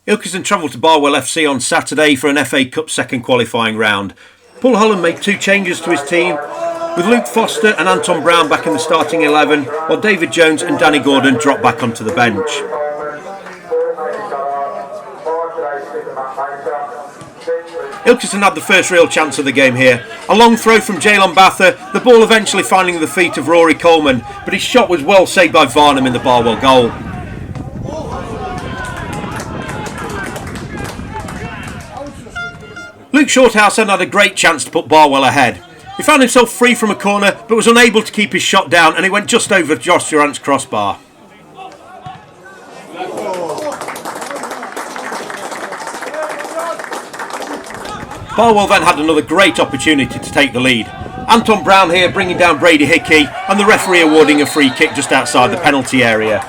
Ilkeston travelled to Barwell FC on Saturday for an FA Cup second qualifying round. Paul Holland made two changes to his team, with Luke Foster and Anton Brown back in the starting 11, while David Jones and Danny Gordon dropped back onto the bench. Ilkeston had the first real chance of the game here. A long throw from Jalen Bather, the ball eventually finding the feet of Rory Coleman, but his shot was well saved by Varnham in the Barwell goal. Luke Shorthouse then had a great chance to put Barwell ahead. He found himself free from a corner but was unable to keep his shot down, and it went just over Josh Durant's crossbar. Barwell then had another great opportunity to take the lead. Anton Brown here bringing down Brady Hickey, and the referee awarding a free kick just outside the penalty area.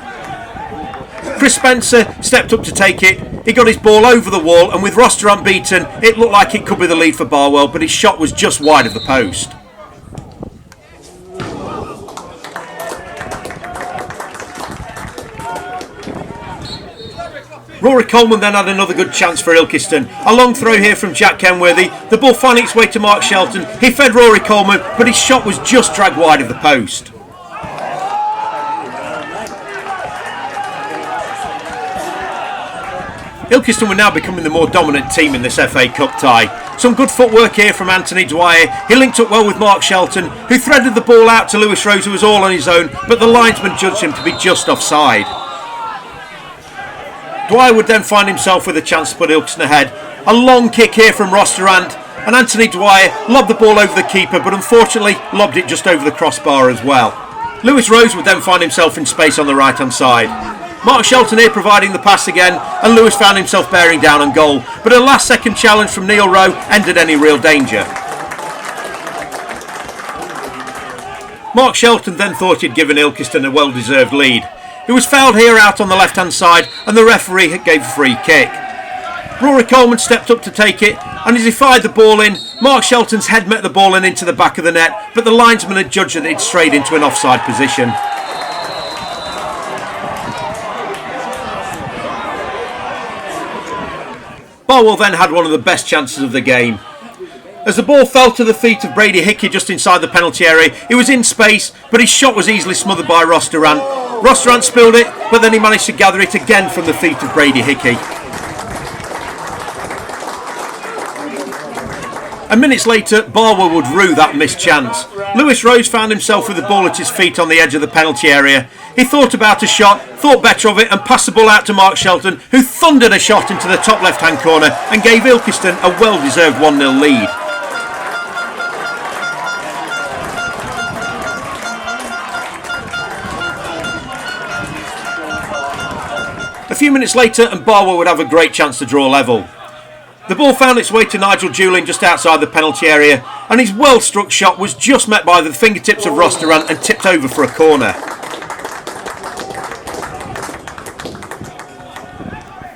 Chris Spencer stepped up to take it. He got his ball over the wall, and with Ross Durant beaten, it looked like it could be the lead for Barwell, but his shot was just wide of the post. Rory Coleman then had another good chance for Ilkeston. A long throw here from Jack Kenworthy. The ball finding its way to Mark Shelton. He fed Rory Coleman, but his shot was just dragged wide of the post. Ilkeston were now becoming the more dominant team in this FA Cup tie. Some good footwork here from Anthony Dwyer. He linked up well with Mark Shelton, who threaded the ball out to Lewis Rose, who was all on his own, but the linesman judged him to be just offside. Dwyer would then find himself with a chance to put Ilkeston ahead. A long kick here from Ross Durant, and Anthony Dwyer lobbed the ball over the keeper, but unfortunately lobbed it just over the crossbar as well. Lewis Rose would then find himself in space on the right hand side. Mark Shelton here providing the pass again, and Lewis found himself bearing down on goal, but a last second challenge from Neil Rowe ended any real danger. Mark Shelton then thought he'd given Ilkeston a well deserved lead. It was fouled here out on the left hand side, and the referee gave a free kick. Rory Coleman stepped up to take it, and as he fired the ball in, Mark Shelton's head met the ball and into the back of the net, but the linesman had judged that it strayed into an offside position. Barwell then had one of the best chances of the game. As the ball fell to the feet of Brady Hickey just inside the penalty area, he was in space, but his shot was easily smothered by Ross Durant. Ross Durant spilled it, but then he managed to gather it again from the feet of Brady Hickey. And minutes later, Barwell would rue that missed chance. Lewis Rose found himself with the ball at his feet on the edge of the penalty area. He thought about a shot, thought better of it, and passed the ball out to Mark Shelton, who thundered a shot into the top left-hand corner and gave Ilkeston a well-deserved 1-0 lead. A few minutes later, and Barwell would have a great chance to draw level. The ball found its way to Nigel Julian just outside the penalty area, and his well-struck shot was just met by the fingertips of Ross Durant and tipped over for a corner.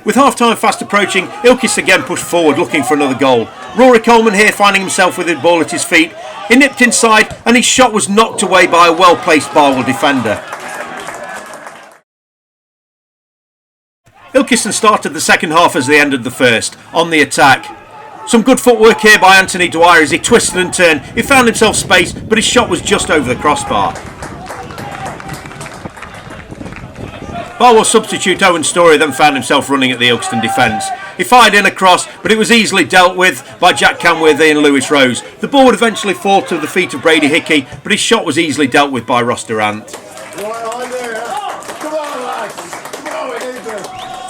With half-time fast approaching, Ilkeston again pushed forward looking for another goal. Rory Coleman here finding himself with the ball at his feet. He nipped inside, and his shot was knocked away by a well-placed Barwell defender. Ilkeston started the second half as they ended the first, on the attack. Some good footwork here by Anthony Dwyer as he twisted and turned. He found himself space, but his shot was just over the crossbar. Barwell substitute Owen Story then found himself running at the Ilkeston defence. He fired in a cross, but it was easily dealt with by Jack Kenworthy and Lewis Rose. The ball would eventually fall to the feet of Brady Hickey, but his shot was easily dealt with by Ross Durant.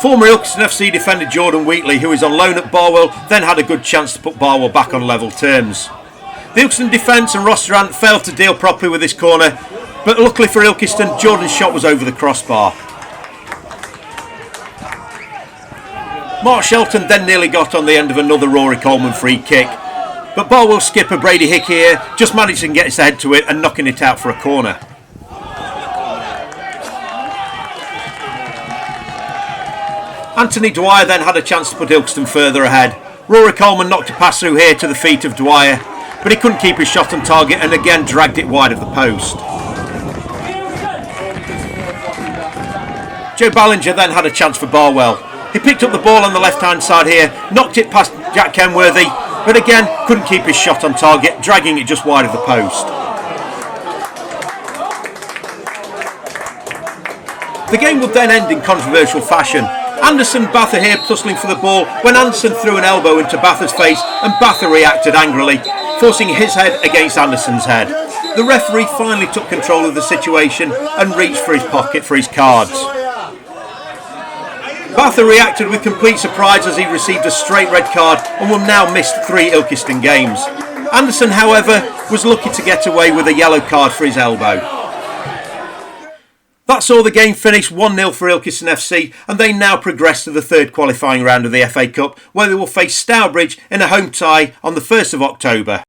Former Ilkeston FC defender Jordan Wheatley, who is on loan at Barwell, then had a good chance to put Barwell back on level terms. The Ilkeston defence and Ross Durant failed to deal properly with this corner, but luckily for Ilkeston, Jordan's shot was over the crossbar. Mark Shelton then nearly got on the end of another Rory Coleman free kick, but Barwell skipper Brady Hickey here just managed to get his head to it and knocking it out for a corner. Anthony Dwyer then had a chance to put Ilkeston further ahead. Rory Coleman knocked a pass through here to the feet of Dwyer, but he couldn't keep his shot on target and again dragged it wide of the post. Joe Ballinger then had a chance for Barwell. He picked up the ball on the left-hand side here, knocked it past Jack Kenworthy, but again couldn't keep his shot on target, dragging it just wide of the post. The game would then end in controversial fashion. Anderson Batha here tussling for the ball when Anderson threw an elbow into Batha's face and Batha reacted angrily, forcing his head against Anderson's head. The referee finally took control of the situation and reached for his pocket for his cards. Batha reacted with complete surprise as he received a straight red card and will now miss 3 Ilkeston games. Anderson, however, was lucky to get away with a yellow card for his elbow. That saw the game finish 1-0 for Ilkeston FC, and they now progress to the third qualifying round of the FA Cup, where they will face Stourbridge in a home tie on the 1st of October.